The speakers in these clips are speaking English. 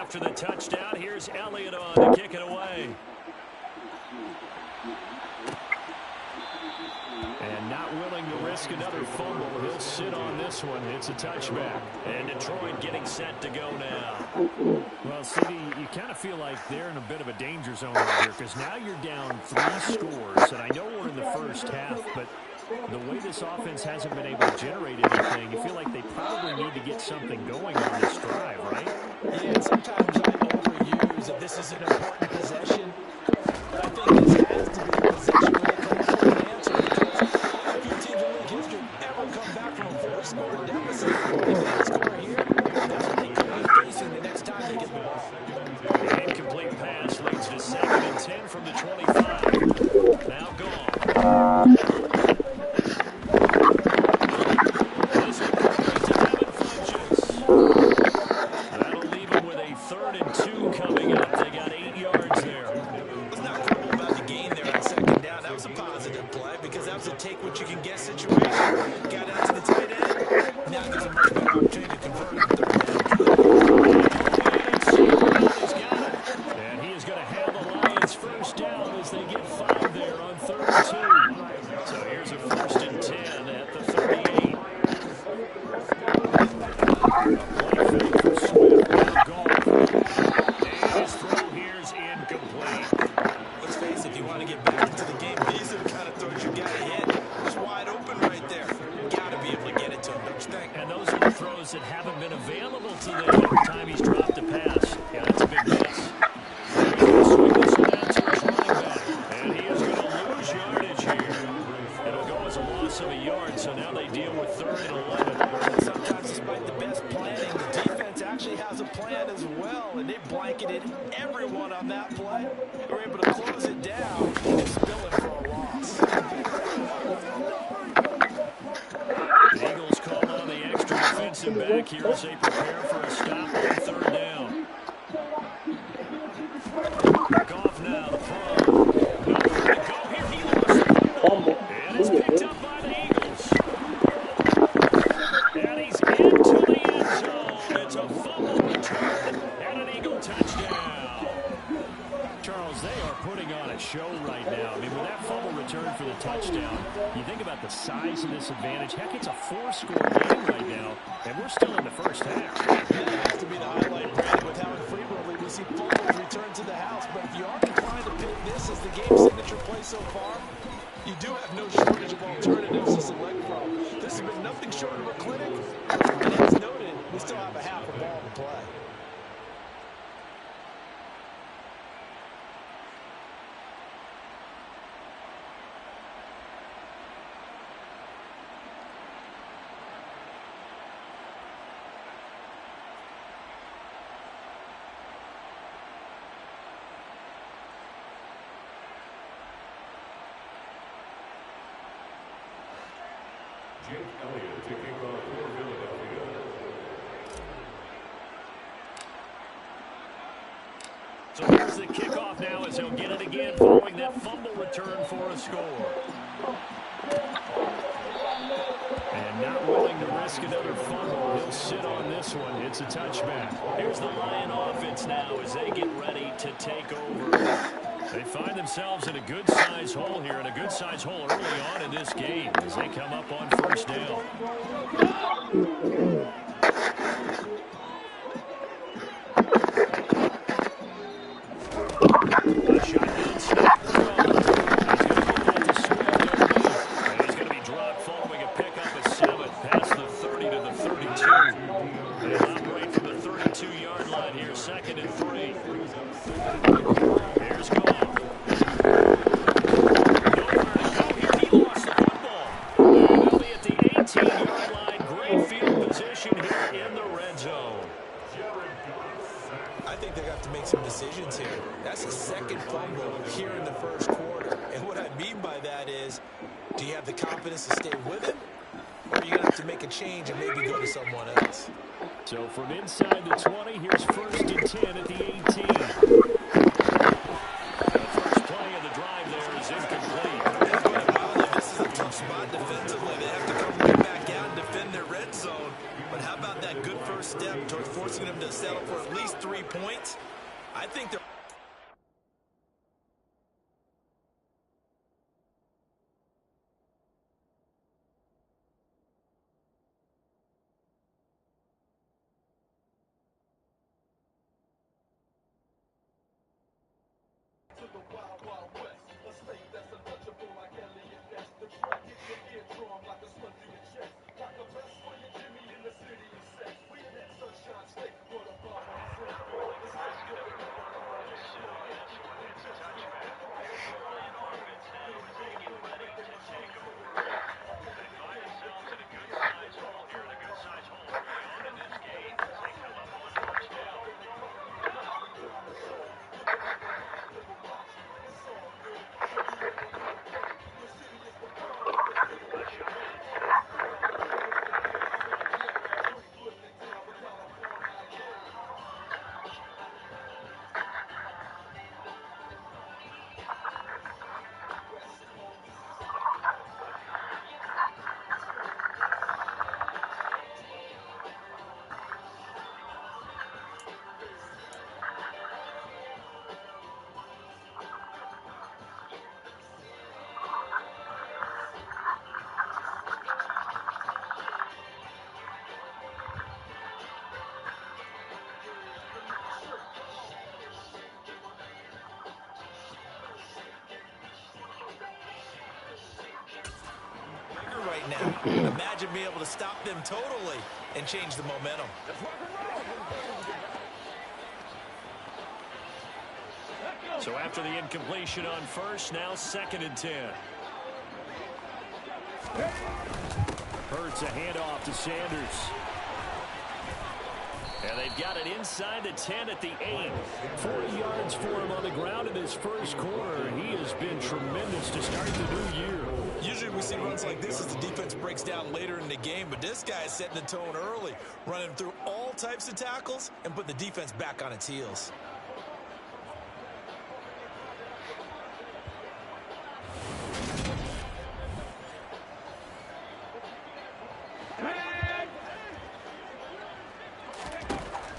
after the touchdown. Here's Elliott on to kick it away. And not willing to risk another fumble. He'll sit on this one. It's a touchback. And Detroit getting set to go now. Well, CD, you kind of feel like they're in a bit of a danger zone right here because now you're down 3 scores. And I know we're in the first half, but the way this offense hasn't been able to generate anything, you feel like they probably need to get something going on this drive, right? Yeah, and sometimes I overuse that this is an important possession. But I think this has to be a possession where they come up with an answer because a few teams in league history ever come back from a 4-score deficit. If they can't score here, that's what they could be facing the next time they get the ball. The incomplete pass leads to 2nd and 10 from the 25. Now gone. This one complete to Devin Funchess. That'll leave him with a 3rd and 2 coming up. They got 8 yards there. Let's not grumble about the gain there on 2nd down. That was a positive play because that was a take-what-you-can-get situation. Got out to the tight end. Now there's a much better opportunity to convert on 3rd down. And he is going to have the Lions first down as they get 5 there on 3rd and 2. So here's a 1st and 10 at the 38. Play fake for Swift. Now gone. And his throw here's incomplete. Let's face it, if you want to get back into the game, these are the kind of throws you got to hit. It's wide open right there. Got to be able to get it to him, don't you think? And those are the throws that haven't been available to them every time he's dropped a pass. Yeah, that's a big miss. He's going to swing this one out to his running back. And he is going to lose yardage here. It'll go as a loss of a yard, so now they deal with 3rd and 11. Sometimes despite the best planning, the defense actually has a plan as well, and they blanketed everyone on that play. They were able to close it down and spill it for a loss. The Eagles call on the extra defensive back here as they prepare for a stop on 3rd down. Back off now, the throw. Nowhere to go here. He lost the football. And it's picked up by the Eagles. And he's into the end zone. It's a fumble return and an Eagle touchdown. Charles, they are putting on a show right now. I mean, with that fumble return for the touchdown, you think about the size of this advantage. Heck, it's a 4-score game right now, and we're still in the first half. That has to be the highlight, Brandon, with how infrequently we see fumbles return to the house. But if you are inclined to pick this as the game signature play so far, you do have no shortage of alternatives to select from. This has been nothing short of a clinic. And as noted, we still have a half a ball to play. Jake Elliott to kick off for Philadelphia. So here's the kickoff now as he'll get it again following that fumble return for a score. And not willing to risk another fumble. He'll sit on this one. It's a touchback. Here's the Lion offense now as they get ready to take over. They find themselves in a good-sized hole here, and a good-sized hole early on in this game as they come up on 1st down. A shotgun snap. He's going to get that to Swift. And he's going to be dropped following a pickup of 7 past the 30 to the 32. They'll operate from the 32-yard line here, 2nd and 3. Here's Goff. Nowhere to go here. He lost the football. And they'll be at the 18-yard line. Great field position here in the red zone. I think they have to make some decisions here. That's the 2nd fumble here in the 1st quarter. And what I mean by that is, do you have the confidence to stay with him? Or are you going to have to make a change and maybe go to someone else? So from inside the 20, here's 1st and 10 at the 18. The first play of the drive there is incomplete. That's what about it. This is a tough spot defensively. They have to come right back out and defend their red zone. But how about that a good first step towards forcing them to settle for at least 3 points. I think they're right now. Imagine being able to stop them totally and change the momentum. So after the incompletion on first, now 2nd and 10. Hurts a handoff to Sanders. And they've got it inside the 10 at the 8. 40 yards for him on the ground in his first quarter. He has been tremendous to start the new year. Usually we see runs like this as the defense breaks down later in the game, but this guy is setting the tone early, running through all types of tackles and put the defense back on its heels.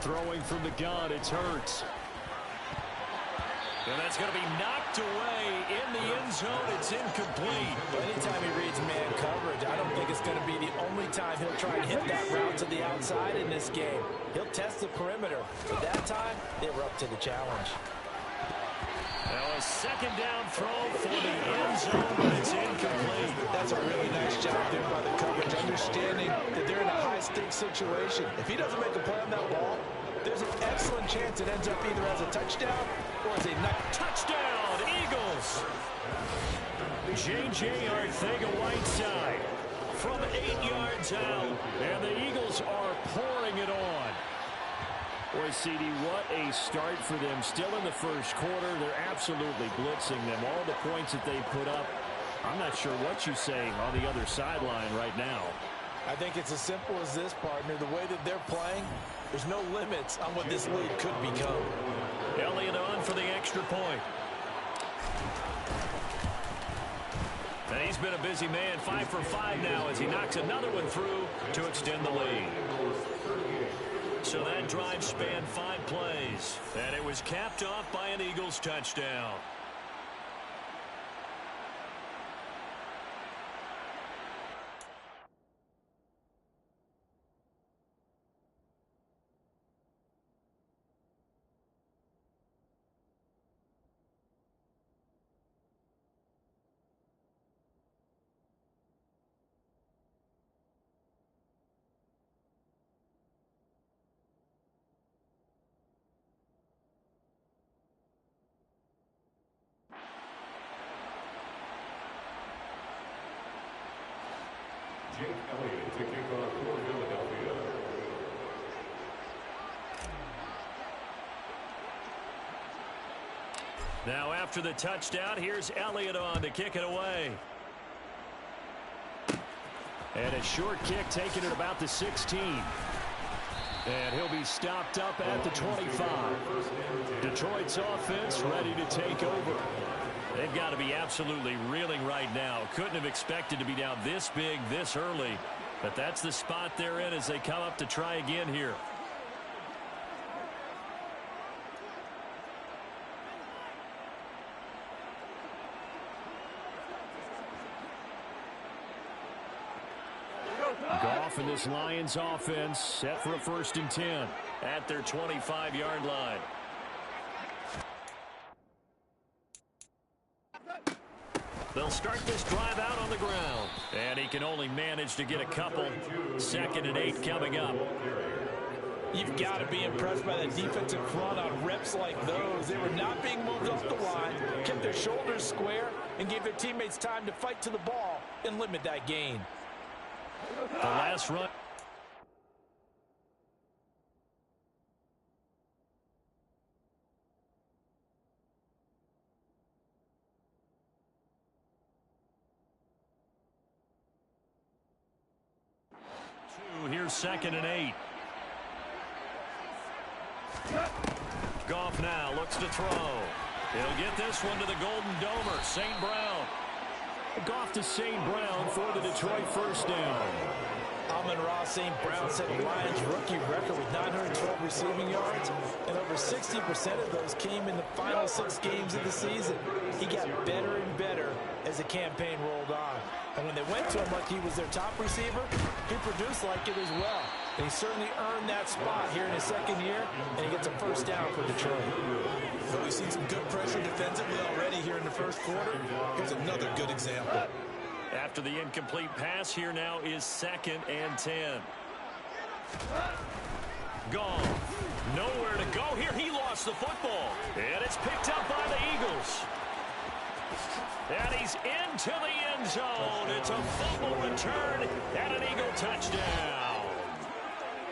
Throwing from the gun, it's Hurts. And that's going to be knocked away in the end zone. It's incomplete. Anytime he reads man coverage, I don't think it's going to be the only time he'll try and hit that route to the outside in this game. He'll test the perimeter. But that time, they were up to the challenge. Now a 2nd down throw for the end zone, but it's incomplete. That's a really nice job there by the coverage, understanding that they're in a high-stakes situation. If he doesn't make a play on that ball, there's an excellent chance it ends up either as a touchdown or as a touchdown, Eagles. J.J. Arcega-Whiteside from 8 yards out, and the Eagles are pouring it on. Boy, CD, what a start for them. Still in the first quarter, they're absolutely blitzing them. All the points that they put up, I'm not sure what you say on the other sideline right now. I think it's as simple as this, partner. The way that they're playing, there's no limits on what this league could become. Elliott on for the extra point. And he's been a busy man, 5 for 5 now as he knocks another one through to extend the lead. So that drive spanned 5 plays, and it was capped off by an Eagles touchdown. Jake Elliott to kick off for Philadelphia. Now after the touchdown, here's Elliott on to kick it away. And a short kick taken at about the 16. And he'll be stopped up at the 25. Detroit's offense ready to take over. They've got to be absolutely reeling right now. Couldn't have expected to be down this big, this early But that's the spot they're in as they come up to try again here. Goff and this Lions offense set for a 1st and 10 at their 25-yard line. They'll start this drive out on the ground. And he can only manage to get a couple. 2nd and 8 coming up. You've got to be impressed by that defensive front on reps like those. They were not being moved off the line, kept their shoulders square, and gave their teammates time to fight to the ball and limit that gain. The last run. Here's 2nd and 8. Goff now looks to throw. He'll get this one to the Golden Domer, St. Brown. Goff to St. Brown for the Detroit 1st down. Amon-Ra St. Brown set a Lions rookie record with 912 receiving yards, and over 60% of those came in the final 6 games of the season. He got better and better as the campaign rolled on. And when they went to him like he was their top receiver, he produced like it as well. And he certainly earned that spot here in his 2nd year, and he gets a 1st down for Detroit. Well, we've seen some good pressure defensively already here in the 1st quarter. Here's another good example. After the incomplete pass, here now is 2nd and 10. Gone. Nowhere to go here. He lost the football. And it's picked up by the Eagles. And he's into the end zone. It's a fumble return and an Eagle touchdown.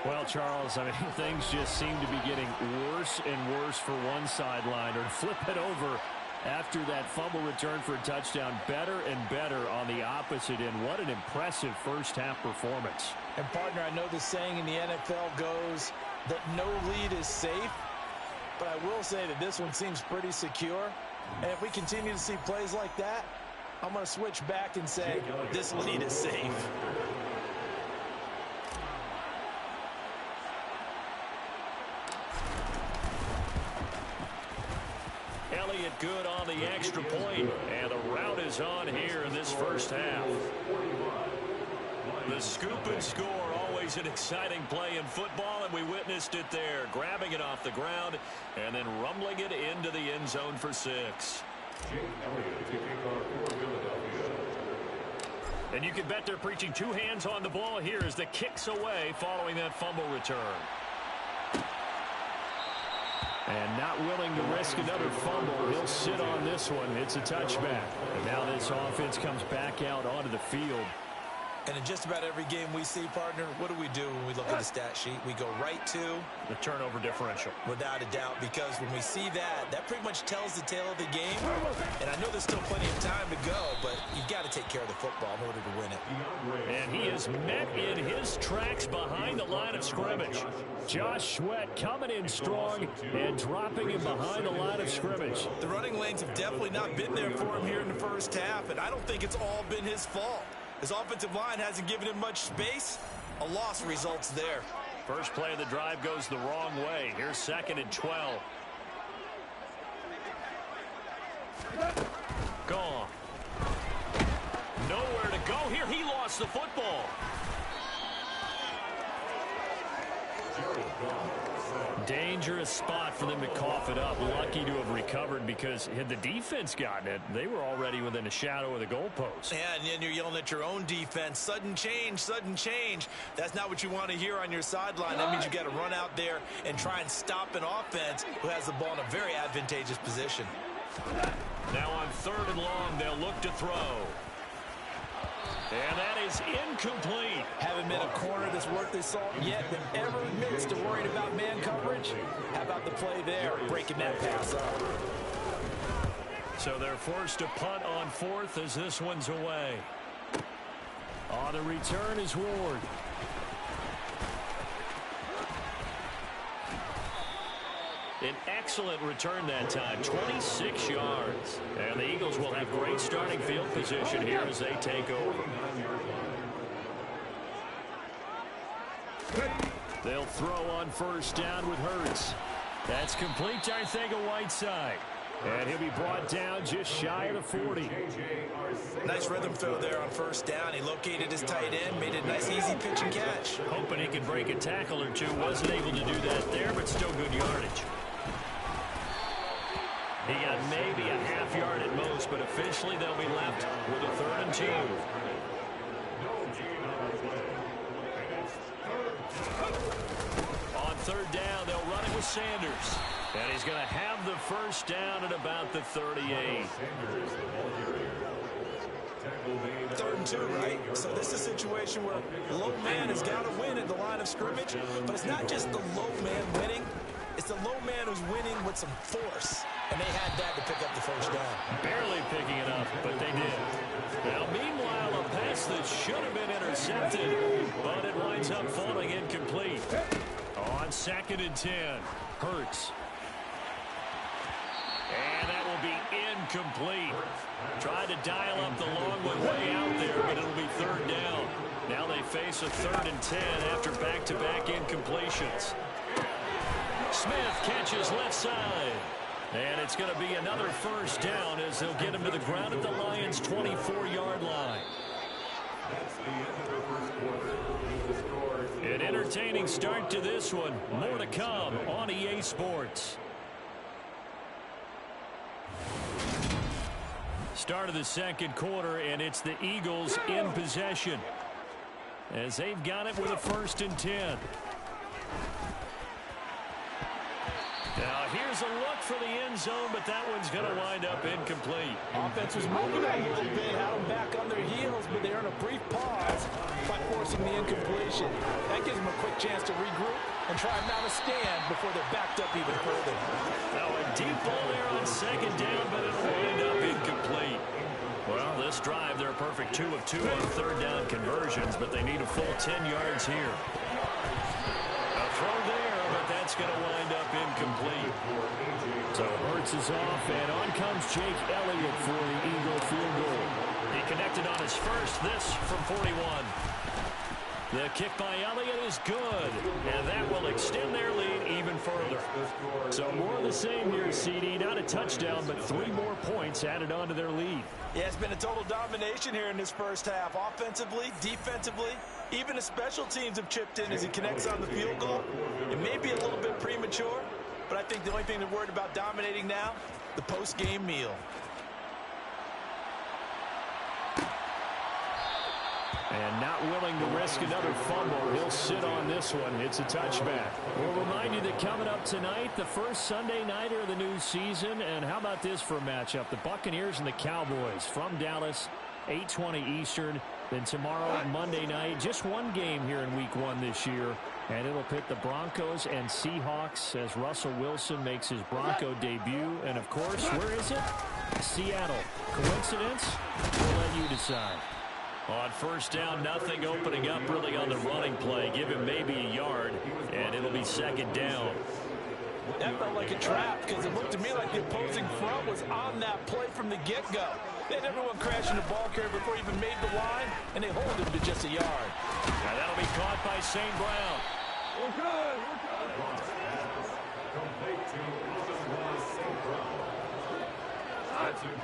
Well, Charles, I mean, things just seem to be getting worse and worse for one sideline. Or flip it over after that fumble return for a touchdown. Better and better on the opposite end. What an impressive 1st half performance. And, partner, I know the saying in the NFL goes that no lead is safe. But I will say that this one seems pretty secure. And if we continue to see plays like that, I'm going to switch back and say this lead is safe. Elliott good on the extra point, and the route is on here in this 1st half. The scoop and score, always an exciting play in football, and we witnessed it there, grabbing it off the ground and then rumbling it into the end zone for 6. And you can bet they're preaching 2 hands on the ball here as the kick's away following that fumble return. And not willing to risk another fumble. He'll sit on this one. It's a touchback. And now this offense comes back out onto the field. And in just about every game we see, partner, what do we do when we look at the stat sheet? We go right to the turnover differential. Without a doubt, because when we see that, that pretty much tells the tale of the game. And I know there's still plenty of time to go, but you've got to take care of the football in order to win it. And he is met in his tracks behind the line of scrimmage. Josh Sweat coming in strong and dropping him behind the line of scrimmage. The running lanes have definitely not been there for him here in the 1st half, and I don't think it's all been his fault. His offensive line hasn't given him much space. A loss results there. First play of the drive goes the wrong way. Here's 2nd and 12. Gone. Nowhere to go here. He lost the football. Dangerous spot for them to cough it up. Lucky to have recovered, because had the defense gotten it, they were already within a shadow of the goalpost. Yeah, and then you're yelling at your own defense. Sudden change, sudden change. That's not what you want to hear on your sideline. That means you got to run out there and try and stop an offense who has the ball in a very advantageous position. Now on 3rd and long, they'll look to throw. And that is incomplete. Haven't been a corner that's worth their salt yet that ever admits to worrying about man coverage. How about the play there, breaking that pass up? So they're forced to punt on 4th as this one's away. On the return is Ward. An excellent return that time, 26 yards. And the Eagles will have great starting field position here as they take over. They'll throw on first down with Hurts. That's complete, I think, of Whiteside. And he'll be brought down just shy of the 40. Nice rhythm throw there on first down. He located his tight end, made it a nice, easy pitch and catch. Hoping he could break a tackle or two. Wasn't able to do that there, but still good yardage. He got maybe a half yard at most, but officially they'll be left with a 3rd and 2. On 3rd down, they'll run it with Sanders. And he's going to have the first down at about the 38. 3rd and 2, right? So this is a situation where the low man has got to win at the line of scrimmage, but it's not just the low man winning. It's the low man who's winning with some force, and they had that to pick up the first down. Barely picking it up, but they did. Now, meanwhile, a pass that should have been intercepted, but it winds up falling incomplete. On 2nd and 10, Hurts. And that will be incomplete. Tried to dial up the long one way out there, but it'll be 3rd down. Now they face a 3rd and 10 after back-to-back incompletions. Smith catches left side. And it's going to be another first down as they'll get him to the ground at the Lions' 24-yard line. An entertaining start to this one. More to come on EA Sports. Start of the 2nd quarter, and it's the Eagles in possession as they've got it with a 1st and 10. Now, here's a look for the end zone, but that one's going to wind up incomplete. Offense was moving a little bit, had them back on their heels, but they earned a brief pause by forcing the incompletion. That gives them a quick chance to regroup and try and mount a stand before they're backed up even further. Now, a deep ball there on 2nd down, but it'll wind up incomplete. Well, this drive, they're a perfect 2 of 2 on 3rd down conversions, but they need a full 10 yards here. A throw there, but that's going to wind up incomplete. So Hurts is off, and on comes Jake Elliott for the Eagle field goal. He connected on his first, this from 41. The kick by Elliott is good, and that will extend their lead even further. So more of the same here, CD. Not a touchdown, but 3 more points added on to their lead. Yeah, it's been a total domination here in this first half. Offensively, defensively, even the special teams have chipped in as he connects on the field goal. It may be a little bit premature, but I think the only thing they're worried about dominating now, the post-game meal. And not willing to risk another fumble. He'll sit on this one. It's a touchback. We'll remind you that coming up tonight, the first Sunday nighter of the new season. And how about this for a matchup? The Buccaneers and the Cowboys from Dallas, 8:20 Eastern. Then tomorrow, Monday night, just one game here in Week 1 this year. And it'll pit the Broncos and Seahawks as Russell Wilson makes his Bronco debut. And, of course, where is it? Seattle. Coincidence? We'll let you decide. On first down, nothing opening up really on the running play. Give him maybe a yard, and it'll be 2nd down. That felt like a trap because it looked to me like the opposing front was on that play from the get-go. They had everyone crashing the ball carrier before he even made the line, and they hold him to just a yard. Now that'll be caught by St. Brown. We're good. Complete to St. Brown.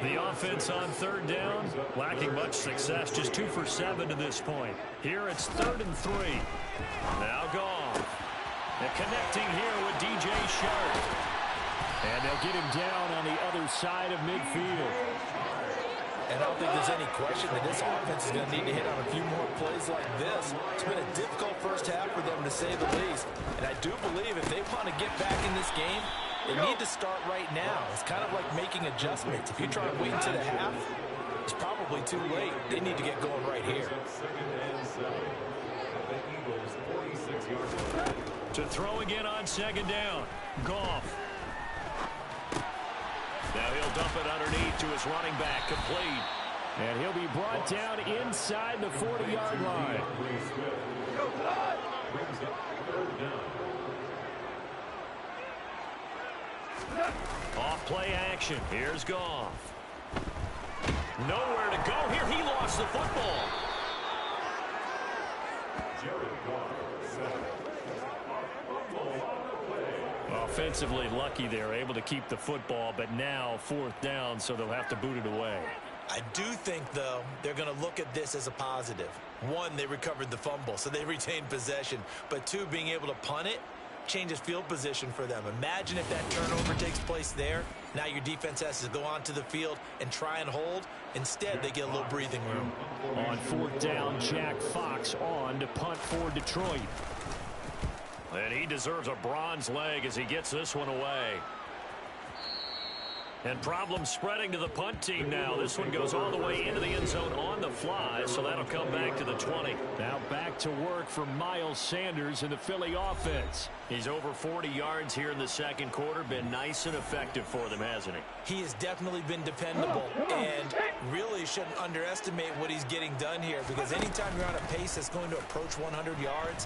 The offense on 3rd down, lacking much success, just 2 for 7 to this point. Here it's 3rd and 3. Now Goff. And connecting here with DJ Shark. And they'll get him down on the other side of midfield. And I don't think there's any question that this offense is going to need to hit on a few more plays like this. It's been a difficult first half for them, to say the least. And I do believe if they want to get back in this game, they need to start right now. It's kind of like making adjustments. If you try to wait until the half, it's probably too late. They need to get going right here. To throw again on 2nd down. Goff. Now he'll dump it underneath to his running back. Complete. And he'll be brought down inside the 40-yard line. Off play action. Here's Goff. Nowhere to go here. He lost the football. Jared Goff, offensively lucky they're able to keep the football, but now 4th down, so they'll have to boot it away. I do think, though, they're going to look at this as a positive. 1, they recovered the fumble, so they retained possession. But 2, being able to punt it changes field position for them. Imagine if that turnover takes place there. Now your defense has to go onto the field and try and hold. Instead, they get a little breathing room. On 4th down, Jack Fox on to punt for Detroit. And he deserves a bronze leg as he gets this one away. And problems spreading to the punt team now. This one goes all the way into the end zone on the fly, so that'll come back to the 20. Now back to work for Miles Sanders in the Philly offense. He's over 40 yards here in the 2nd quarter. Been nice and effective for them, hasn't he? He has definitely been dependable, and really shouldn't underestimate what he's getting done here, because anytime you're on a pace that's going to approach 100 yards,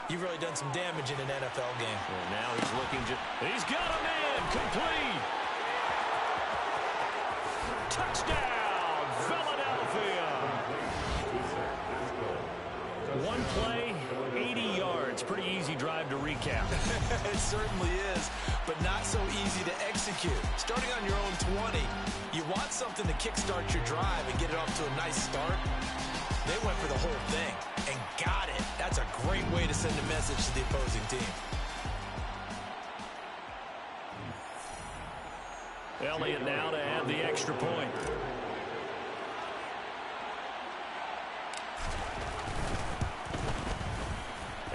you've really done some damage in an NFL game. And now he's looking he's got a man complete. Touchdown, Philadelphia. 1 play, 80 yards. Pretty easy drive to recap. It certainly is, but not so easy to execute. Starting on your own 20, you want something to kickstart your drive and get it off to a nice start. They went for the whole thing and got it. That's a great way to send a message to the opposing team. Elliott now to add the extra point.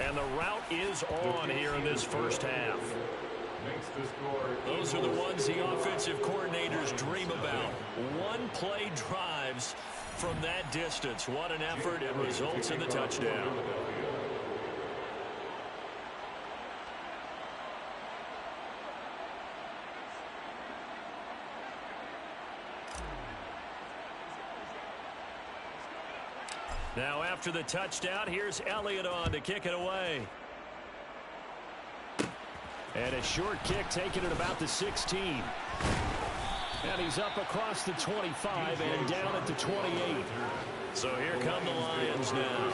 And the route is on here in this 1st half. Those are the ones the offensive coordinators dream about. 1-play drives from that distance. What an effort. It results in the touchdown. Now after the touchdown, here's Elliott on to kick it away. And a short kick taken at about the 16. And he's up across the 25 and down at the 28. So here come the Lions now.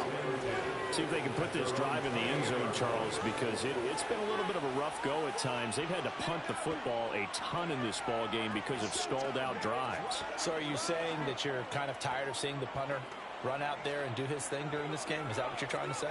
See if they can put this drive in the end zone, Charles, because it's been a little bit of a rough go at times. They've had to punt the football a ton in this ball game because of stalled out drives. So are you saying that you're kind of tired of seeing the punter run out there and do his thing during this game? Is that what you're trying to say?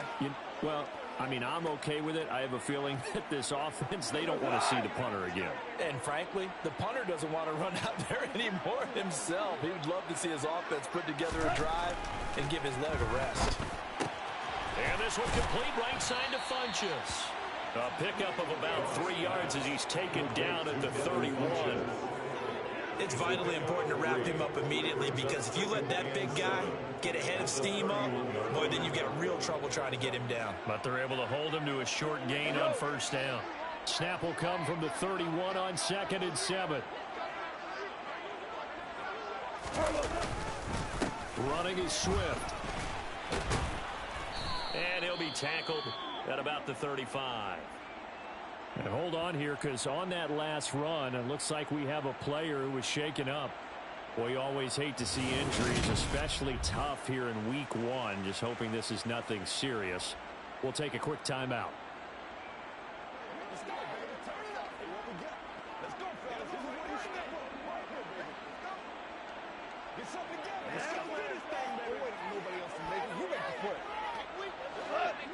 Well, I mean, I'm okay with it. I have a feeling that this offense, they don't want to see the punter again. And frankly, the punter doesn't want to run out there anymore himself. He would love to see his offense put together a drive and give his leg a rest. And this one complete right side to Funchess. A pickup of about 3 yards as he's taken down at the 31. It's vitally important to wrap him up immediately, because if you let that big guy get a head of steam up, boy, then you've got real trouble trying to get him down. But they're able to hold him to a short gain on 1st down. Snap will come from the 31 on 2nd and 7. Running is Swift. And he'll be tackled at about the 35. And hold on here, because on that last run, it looks like we have a player who was shaken up. Well, you always hate to see injuries, especially tough here in week 1. Just hoping this is nothing serious. We'll take a quick timeout.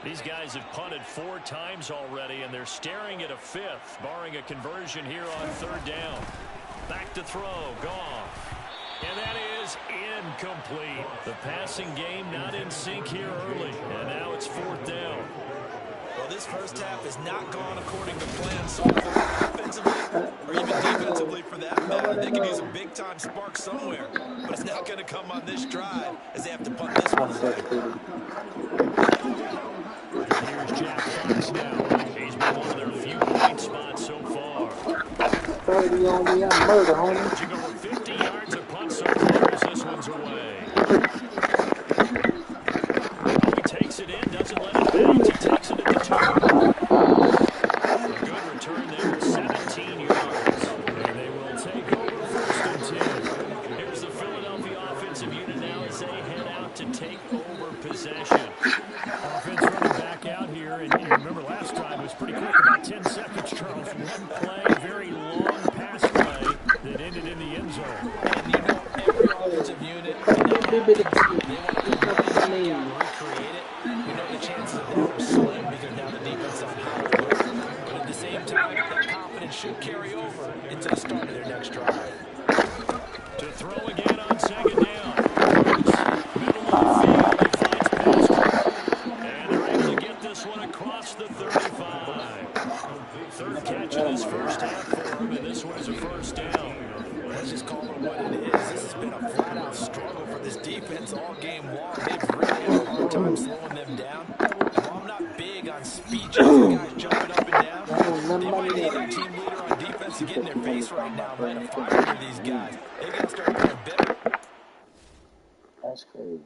These guys have punted 4 times already, and they're staring at a 5th, barring a conversion here on 3rd down. Back to throw, Goff. And that is incomplete. The passing game not in sync here early, and now it's 4th down. Well, this first half has not gone according to plan so far, offensively or even defensively for that matter. They could use a big-time spark somewhere, but it's not going to come on this drive as they have to punt this one away. Here's Jack Fox now. He's been one of their few bright spots so far. 30 on me, I'm murder, homie. Averaging over 50 yards of punt so far as this one's away. He takes it in, doesn't let it bounce. He takes it at the 2. A good return there, 17 yards. And they will take over 1st and 10. Here's the Philadelphia offensive unit now as they head out to take over possession. Offense running back out here, and remember last time was was pretty quick, about 10 seconds, Charles. One play, very long pass play that ended in the end zone. And you know, every offensive unit, when that happens, they want to come running back out and recreate it. We know the chances of that are slim because now the defense is on high alert. But at the same time, that confidence should carry over into the start of their next drive. To throw again on second down. Middle of the field, he finds Pascal. And they're able to get this one across the 35. Third catch of this first half for him, and this one is a first down. Let's just call it what it is. This has been a flat-out struggle for this defense all game long. They've really had a hard time slowing them down. And while I'm not big on speed chasing guys jumping up and down, they might need their team leader on defense to get in their face right now and light a fire under these guys. They got to start playing better. That's crazy.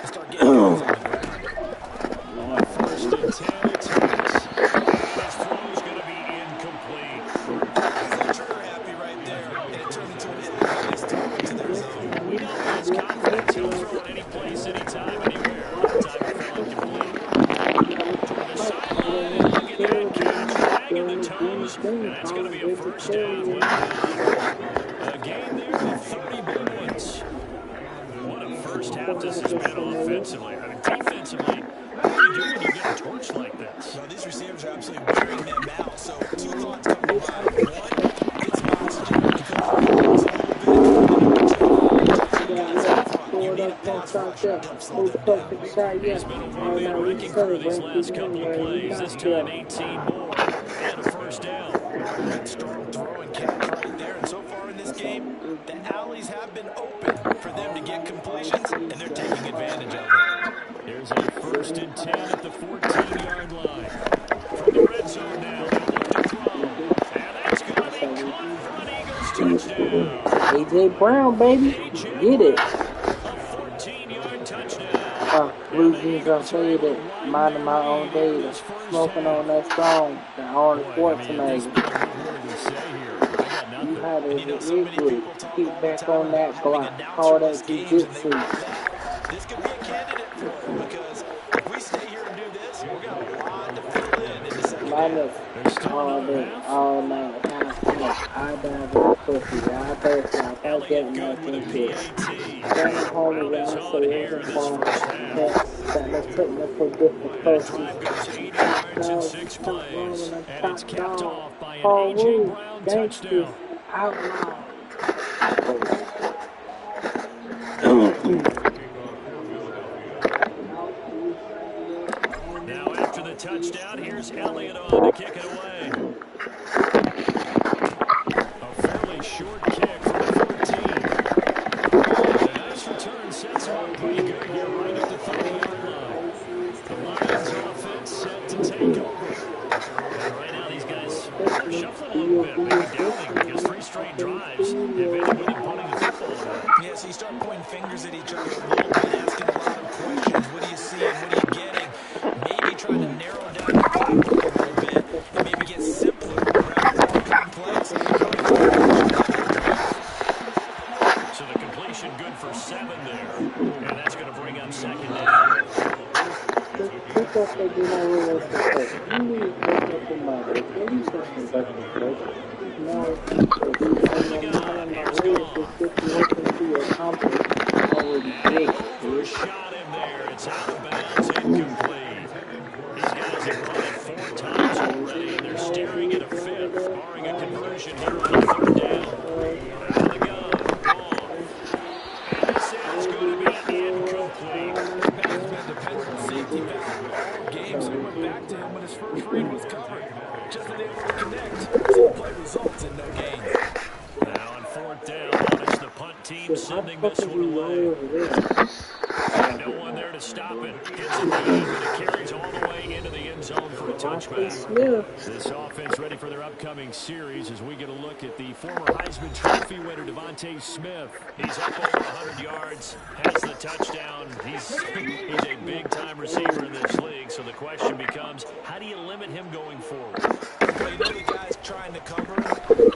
Start getting guys on the ground. On first and 10, it's Harris. This throw's going to be incomplete. He's a trigger happy right there, and it turned into an illegal throw into their zone. We know he's confident. He'll throw it any place, anytime, anywhere. That time it fell incomplete. Toward the sideline, and look at that catch. Dragging the toes, and that's going to be a first down. Well done. A game there with 30 big ones. What a first half this has been offensively. I mean, defensively, what do you do when you get a torch like this? Well, these receivers are absolutely wearing them out. So two thoughts come to mind. One, get some oxygen because He's been a one-man wrecking crew these last couple of plays. This time 18 more. And a first down. That strong throw and catch right there. And so far in this game, the alleys have been open for them to get completions, and they're taking advantage of it. Here's a first and 10 at the 14-yard line. From the red zone now, they look to throw. And that's going to be caught for an Eagles touchdown. A.J. Brown, baby. Get it. A 14-yard touchdown. Blue jeans on faded. Minding my own data. Smoking on that strong. The Arnold Schwarzenegger. You had it easily. Keep back on that block. Call that QZIX. This could be a candidate for him because if we stay here and do this, we're going to have a lot to fill in the second half. All day, all night. I dive in the pussy. I thirst. I get nothing shit. Standing home and I say it's a phone. That's putting up for different Drive goes 80 yards in 6 plays, and it's capped off by an A.J. Brown touchdown. Outlaw. Now after the touchdown, here's Elliott on to kick it away. A fairly short kick from the 14. A nice return sets him up pretty good here right at the 30-yard line. The Lions offense set to take over. And right now these guys are shuffling a little bit, maybe doubting because 3 straight drives have ended with them punting the football away. Yeah, so you start pointing fingers at each other a little bit, asking a lot of questions. What are you seeing? What are you getting? Maybe trying to narrow down the playbook a little bit and maybe get simpler rather than more complex. So the completion good for 7 there. And that's going to bring up second down. First shot in there. It's out of bounds, incomplete. These guys have run it 4 times already, and they're staring at a 5th, barring a conversion here on a 3rd down. Out of the gun, long. And this is going to be incomplete. Back's been dependable safety back all game, so he went back to him when his first read was covered. Just unable to connect, so the play results in no gain. Now on 4th down, notice the punt team sending this one away. And no one there to stop it. Gets it deep, and it carries all the way into the end zone for a touchback. This offense ready for their upcoming series as we get a look at the former Heisman Trophy winner, Devontae Smith. He's up over 100 yards, has the touchdown. He's a big-time receiver in this league, so the question becomes, how do you limit him going forward? trying to cover him.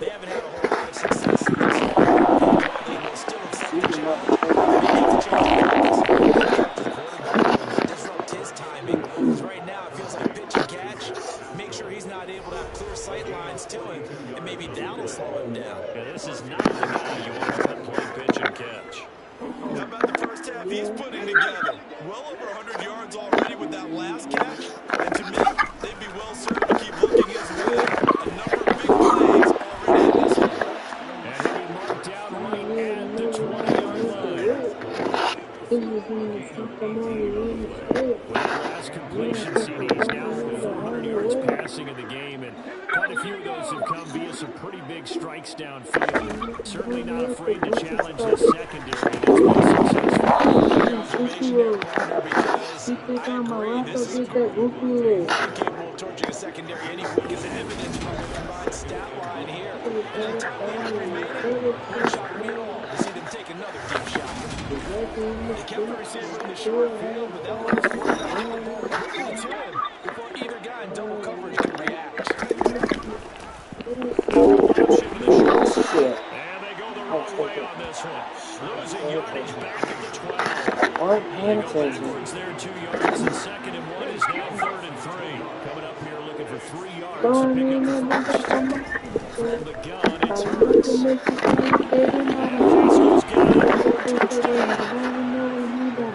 They haven't had a whole lot of success thus far. And while they will still accept the challenge, maybe it's a chance to focus, disrupt the quarterback a little bit, disrupt his timing. Because right now it feels like pitch and catch. Make sure he's not able to have clear sight lines to him, and maybe that'll slow him down. Yeah, this is not the guy you want to run play pitch and catch. How about the first half he's putting together? Well over 100 yards already with that last catch. And to me, they'd be well served to keep looking his way. A number of big plays already in this one. And he'll be marked down right at the 20-yard line. With that last completion, CD, he's now over 400 yards passing in the game, and quite a few of those have come via some pretty big strikes downfield. Certainly not afraid to challenge this secondary, and it's been successful. Observation there, partner, because I agree, this is a group very capable of torching a secondary any week, as evidenced by the combined stat line here. And that top line remaining, wouldn't shock me at all to see them take another deep shot. They kept the receiver in the short field, but that one was quarterback got the ball quickly to him before either guy in double coverage could react. And they go the wrong way on this one. Losing yardage back at the 12. They go backwards there 2 yards, and 2nd and 1 is now 3rd and 3. Coming up here looking for 3 yards to pick up the first. From the gun, it's Hurts. Jesus got it. Touchdown.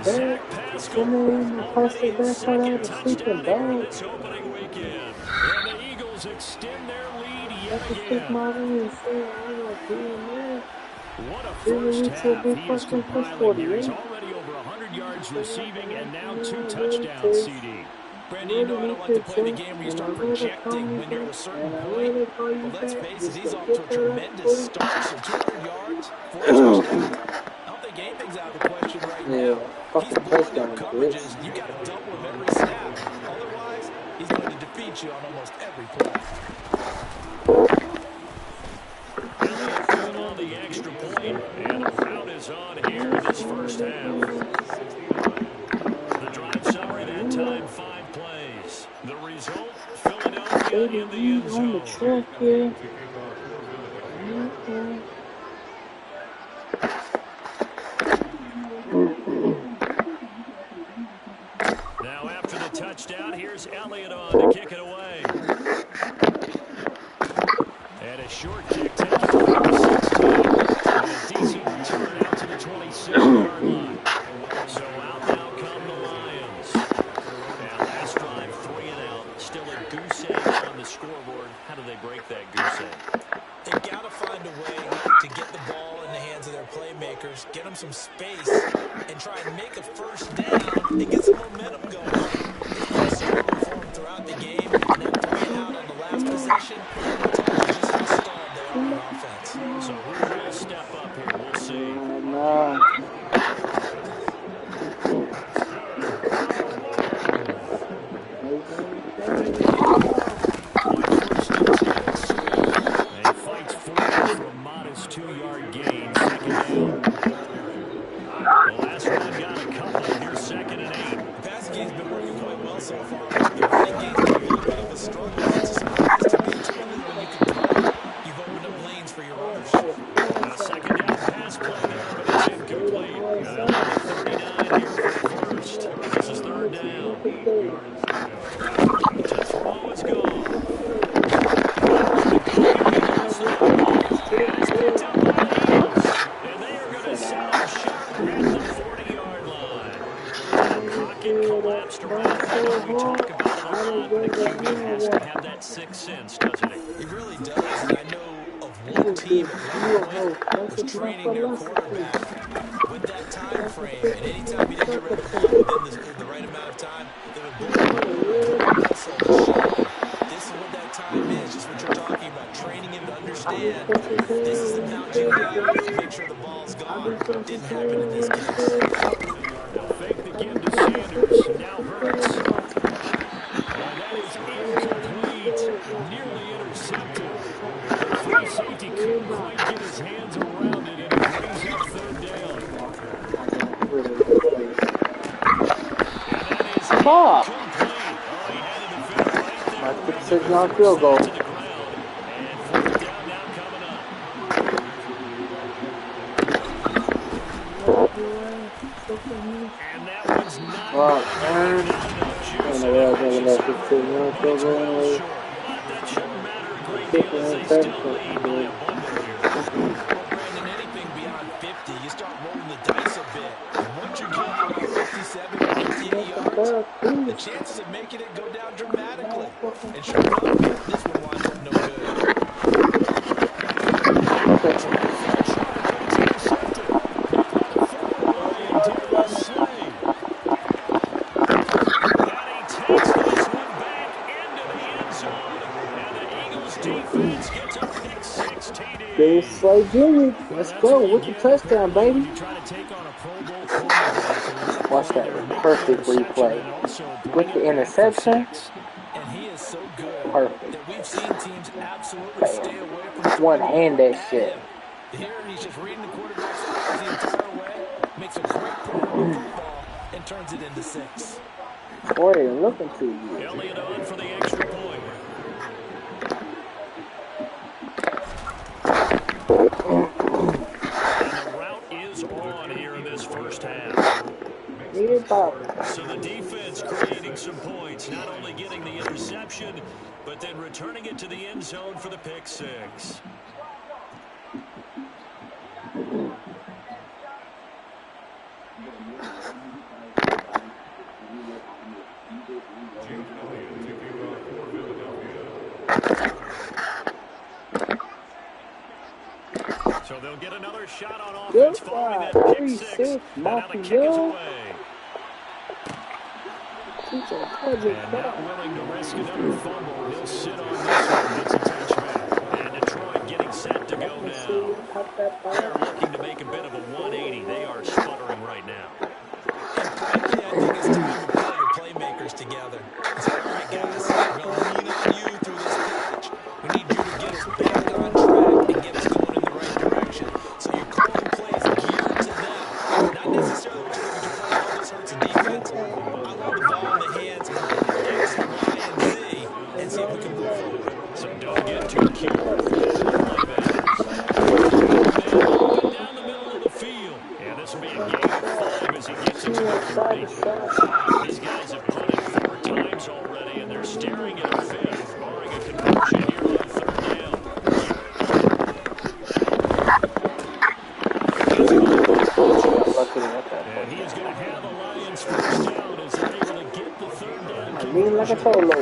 Zach Pascal already his 2nd touchdown here in this opening weekend. And the Eagles extend their lead yet again. What a first half he is compiling here. He's already over 100 yards receiving and now 2 touchdowns, CD. Brandon, you know I don't like to play the game where you start projecting when you're at a certain point. But let's face it, he's off to a tremendous start. So 200 yards, 4 touchdowns. I don't think anything's out of the question right now. He's blowing their coverages. You got to double him every snap. Otherwise, he's going to defeat you on almost every play. On the extra point, and the crowd is on here in this first half. The drive summary that time, 5 plays. The result, Philadelphia in the end zone. Now after the touchdown, here's Elliott on to kick it away. And a short kick taken from the 16. And a decent return out to the 26-yard line. So out now come the Lions. And last drive, 3 and out. Still a goose egg on the scoreboard. How do they break that goose egg? They've got to find a way to get the ball in the hands of their playmakers, get them some space, and try and make a first down and get some momentum going. It's been successful for them throughout the game, and then 3 and out on the last possession, we'll tell you just how stalled they are on offense. So who will step up here? We'll see. And he fights forward for a modest 2-yard gain. 2nd down. The last one got a couple. Here's 2nd and 8. The passing game's been working quite well so far. The running game's been a little bit of a struggle. It's a surprise to me, too, when you can throw. You've opened up lanes for your runners. A 2nd down pass play there, but it's incomplete. And 39 here for the first. This is 3rd down. To throw is gone. And it's picked up by the Eagles. And they are going to send him short at the 40-yard line. The pocket collapsed around him. We talk about it a lot. The QB has to have that 6th sense, doesn't he? He really does, and I know of one team at one point was training their quarterback with that time frame, and anytime he didn't get rid of the ball within the right amount of time, they would blow it. Also, this is what that time is, just what you're talking about, training him to understand this is the amount you have to make sure the ball's gone. Didn't happen in this case. They'll fake the give to Sanders. Now Hurts. And that is incomplete. Nearly intercepted. The free safety couldn't quite get his hands around it, and it brings up 3rd down. And that is incomplete. Oh, he had to defend right there. 6-yard field goal. To the ground. And And that one's not Well, going to get enough juice I in know it. they're going to 15 minutes It's well over. short, but that shouldn't matter a great deal as they 15 still lead by a bundle here. Well, Brandon, anything beyond 50, you start rolling the dice a bit. And once you're getting around 57 or 58 yards, the chances of making it go down dramatically. And sure enough, this one winds up no good. Trying for a charge, but it's intercepted. Caught by the forward line, Darius Slay. And he takes this one back into the end zone. And the Eagles defense gets a pick 6 TD. Darius Slay Jr. Let's go with the touchdown, baby. When you try to take on a Pro Bowl cornerback, Watch that perfect replay. With the interception. And he is so good Perfect. that we've seen teams absolutely stay away from One hand that shit. Here, he's just reading the quarterback's eyes the entire way, makes a great play on the football, and turns it into 6. Boy, they're looking to you. Elliott on for the extra point. And the route is on here in this first half. So the defense creating some points, not only getting the interception, but then returning it to the end zone for the pick 6. So they'll get another shot on offense following that pick 6. And now the kick is away. And not willing to risk another fumble. He'll sit on this one. It's a touchback. And Detroit getting set to go now. They're looking to make a bit of a 180. They are sputtering right now. And frankly, I think it's time to pull your playmakers together. Say, all right, guys, we're going to lean on you through this patch. We need you to get us back on track and get us going in the right direction. So you're calling plays geared to them. Not necessarily what you're looking to play. All this hurts in defense. I want the ball in the hands of X, Y, and Z and see if we can move forward. So don't get too cute. Open down the middle of the field. And this will be a game of 5 as he gets it to the 30. These guys have punted 4 times already, and they're staring at a 5th, barring a conversion here on 3rd down. And he is going to have the Lions first down as they're able to get the 3rd down conversion. Like a solo.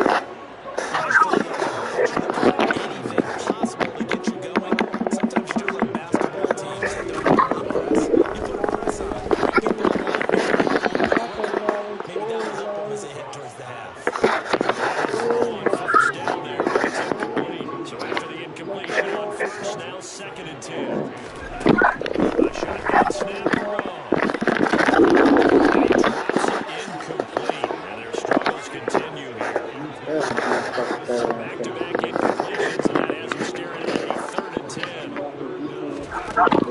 Anything possible to get you going. Sometimes you do like basketball teams that don't really press. You put a press on, bring people along, maybe that'll help them as they head towards the half. First down there, but it's incomplete. So after the incompletion on first, now 2nd and 10. A shotgun snap throw. And he drops it incomplete. And their struggles continue here. Back-to-back incompletions, and that has him staring at a 3rd and 10.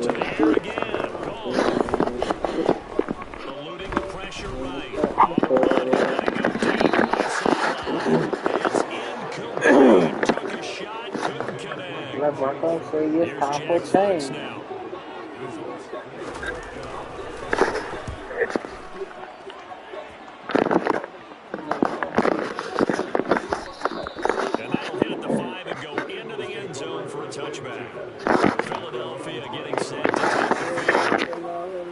To the air again. Cole. Eluding the pressure right. On the run, he's letting go deep. Right sideline. It's incomplete. Took a shot, couldn't connect. Let Marco say Here's it's powerful Jack Fox change. now. And that'll hit at the 5 and go into the end zone for a touchback. Philadelphia getting set to take the field.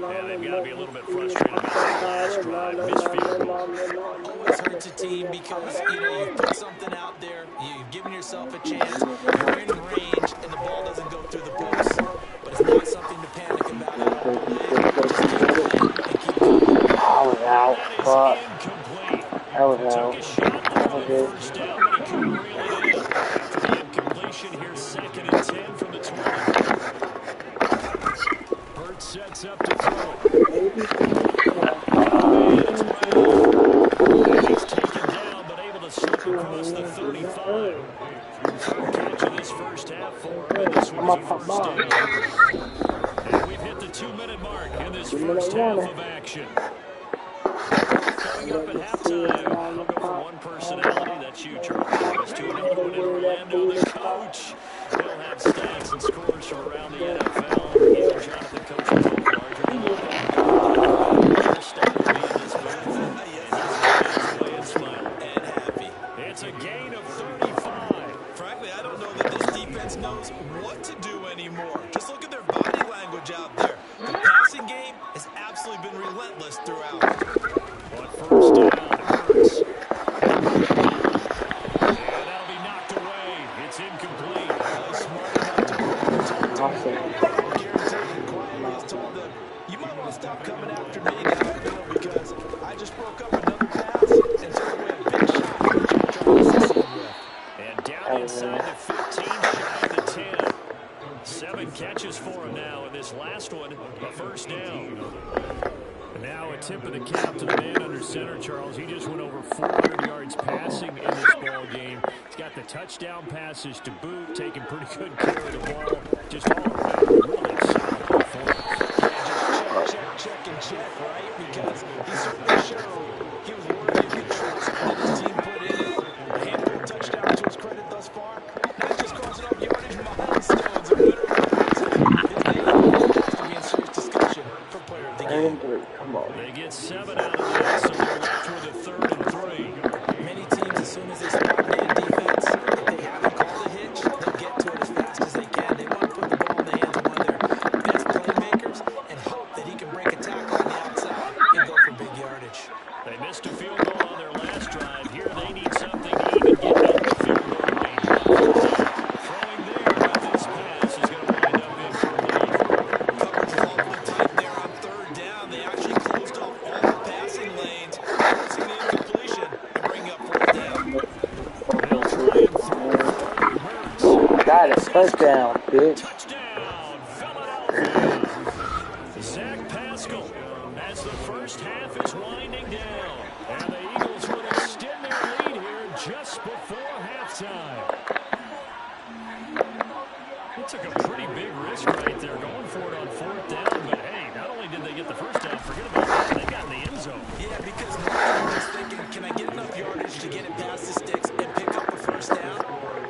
Yeah, they've got to be a little bit frustrated about that last drive. Missed field goal. Always hurts a team because, you put something out there, you've given yourself a chance, you're in range, and the ball doesn't go through the post. But it's not something to panic about at all. Just keep playing and keep going. I was out. Fuck. Incomplete. I was Took out. a shot there on Okay. first down, but he couldn't reel it in. After the incompletion, here's 2nd and 10 from the 20. Burt sets up to throw. And it's Brown. He's taken down, but able to slip across the 35. Third catch of this first half for him, and this one is a first down. And we've hit the 2-minute mark in this first half of action. Coming up at halftime, I'll go from one personality, that's you, Charles, to another one in Orlando, the coach. He'll have stats and scores from around the NFL. He's in Jonathan coaching both larger than life. gain of 35. Frankly, I don't know that this defense knows what to do anymore. Just look at their body language out there. The passing game has absolutely been relentless throughout. On first down, Hurts. And that'll be knocked away. It's incomplete. Really smart enough to bring the total team. I guarantee you, quietly has told them, you might want to stop coming after me downfield because I just broke up another pass and took away a big shot that you're trying to succeed with. And down inside the 15, shy of the 10. 7 catches for him now, and this last one, a first down. And now a tip of the cap to the man under center, Charles. He just went over 400 yards passing in this ball game. He's got the touchdown passes to boot, taking pretty good care of the ball. Just all around, really solid performance. Yeah, just check, and check, right? Because he certainly showed he was worthy of the trust that his team put in it. A handful of touchdowns to his credit thus far. Not just crossing off yardage milestones and winner of the passing. His name has to be in serious discussion for player of the game. Come on. They get 7 out of that, so they're left with a 3rd and 3. Many teams, as soon as they spot man defense, if they haven't called a hitch, they'll get to it as fast as they can. They want to put the ball in the hands of one of their best playmakers and hope that he can break a tackle on the outside and go for big yardage. They missed a field goal on their last drive. Here they need something to even get out of the field goal range. Throwing there, but this pass is going to wind up incomplete. Coverage was awfully tight there on 3rd down. They actually closed off all the passing lanes, forcing the incompletion and bringing up 4th down. They'll try and throw Hurts. Got it. First down, bitch. Touchdown, Philadelphia. Zach Pascal, as the first half is winding down. And the Eagles would extend their lead here just before halftime. He took a pretty big risk right there, going for it on 4th down. But hey, not only did they get the first down, forget about that, they got in the end zone. Yeah, because now they're just thinking, can I get enough yardage to get it past the sticks and pick up a first down?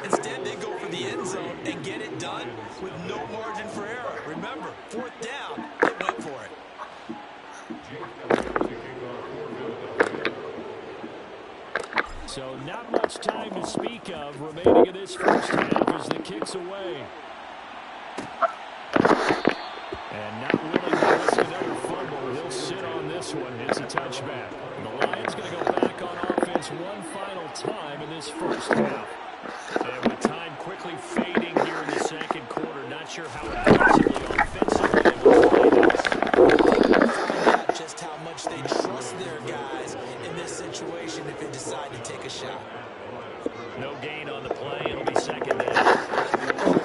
Instead, they go for the end zone and get it done with no margin for error. Remember, 4th down, they went for it. So not much time to speak of remaining in this first half as the kick's away. And not willing to risk another fumble. He'll sit on this one. It's a touchback. And the Lions going to go back on offense one final time in this first half. And with time quickly fading here in the second quarter, not sure how aggressively offensively they will play this. Just how much they trust their guys in this situation if they decide to take a shot. No gain on the play. It'll be second down.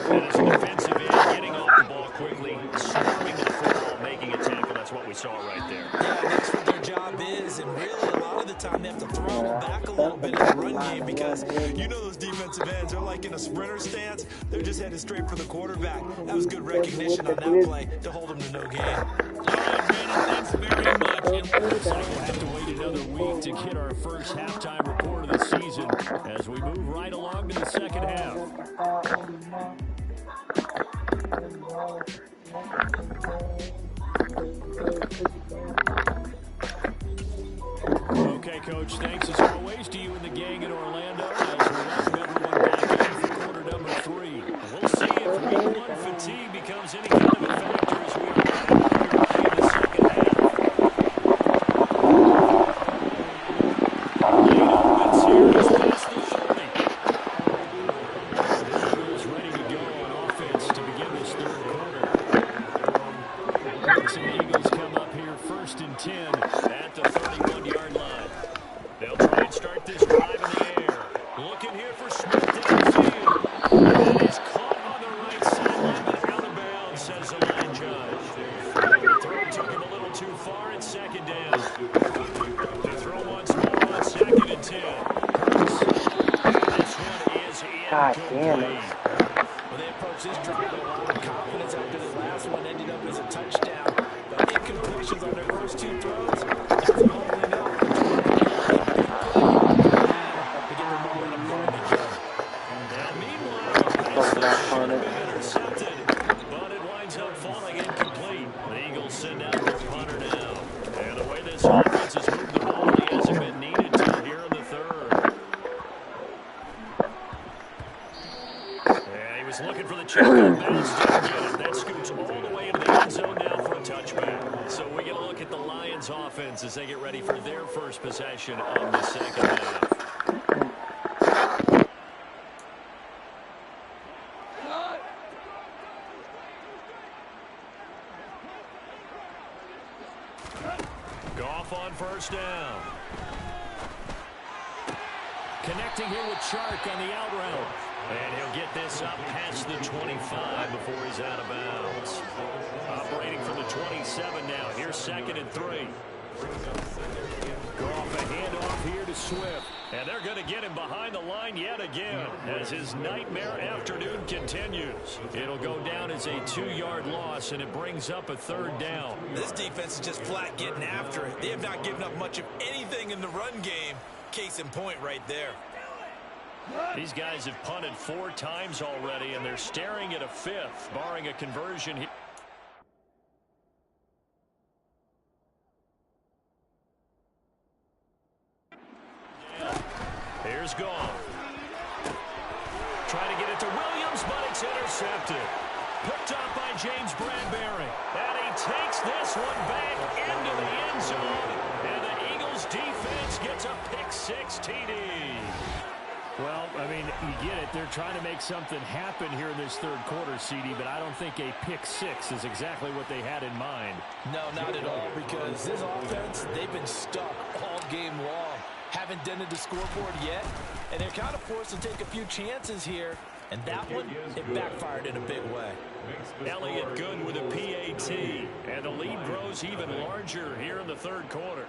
And it's a defensive end getting off the ball quickly, swarming the football, making a tackle. That's what we saw right there. Yeah, that's what their job is, and really a lot of the time they have to throttle back a little bit in the run game because you know those defensive ends, they're like in a sprinter stance. They're just headed straight for the quarterback. That was good recognition on that play to hold them to no gain. All right, Brandon, thanks very much. It looks like we'll have to wait another week to get our first halftime report of the season as we move right along to the second half. Okay, Coach, thanks as always to you and the gang in Orlando as we welcome everyone back in for quarter number 3. We'll see if week 1 fatigue becomes any kind of a factor as we are in the second half. Lead opens here as past the 30. The Eagles ready to go on offense to begin this third quarter. So the Eagles come up here 1st and 10 at the 31-yard line. They'll try and start this drive in the air. Looking here for Smith downfield. That is caught on the right sideline, but out of bounds, says the line judge. The throw took him a little too far at second down. The throw once more on 2nd and 10. This one is incomplete. Well, they approached this drive with a lot of confidence after the last one ended up as a touchdown. But incompletions on their first 2 throws, that's a humbling opportunity. To get the momentum going again. And meanwhile, the pass should have been intercepted, but it winds up falling incomplete. The Eagles send out their punter now. And the way this offense has moved the ball, he hasn't been needed to here in the third. was looking for the check on bounce, didn't get it. That scoots all the way into the end zone now for a touchback. So we get a look at the Lions offense as they get ready for their first possession of the second half. Goff on first down. Connecting here with Chark on the out route. And he'll get this up past the 25 before he's out of bounds. Operating from the 27 now. Here's 2nd and 3. Goff a handoff here to Swift. And they're going to get him behind the line yet again as his nightmare afternoon continues. It'll go down as a 2-yard loss, and it brings up a 3rd down. This defense is just flat getting after it. They have not given up much of anything in the run game. Case in point right there. These guys have punted 4 times already, and they're staring at a 5th, barring a conversion here. Here's Goff. Trying to get it to Williams, but it's intercepted. Picked up by James Bradbury. And he takes this one back into the end zone. And the Eagles defense gets a pick-6 TD. Well, I mean, you get it. They're trying to make something happen here in this 3rd quarter, CD, but I don't think a pick-6 is exactly what they had in mind. No, not at all, because this offense, they've been stuck all game long. Haven't dented the scoreboard yet, and they're kind of forced to take a few chances here, and that one, it backfired in a big way. Elliott good with a PAT, and the lead grows even larger here in the 3rd quarter.